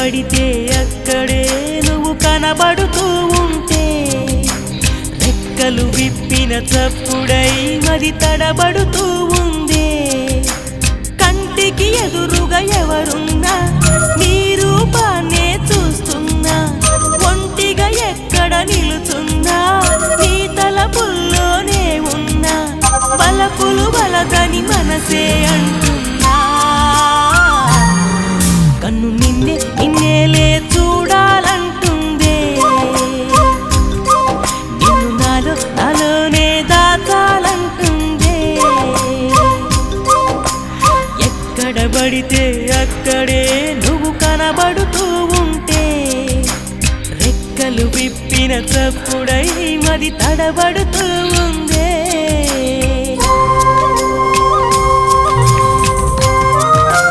పడితే అక్కడే నువ్వు కనబడుతూ ఉంటే రెక్కలు విప్పిన చప్పుడై మది తడబడుతూ ఉందే కంటికి ఎదురుగా ఎవరున్నా నీ రూపాన్నే చూస్తున్నా ఒంటిగా ఎక్కడ నిలుచున్నా నీ తలపుల్లోనే ఉన్నా బలపులు బలదని మనసే అంటున్నా కన్ను నిన్నేలే చూడాలంటుందే నిన్ను నాలోనే దాచాలంటుందే ఎక్కడ పడితే అక్కడే నువ్వు కనబడుతూ ఉంటే రెక్కలు విప్పిన చప్పుడై మది తడబడుతూ ఉంది.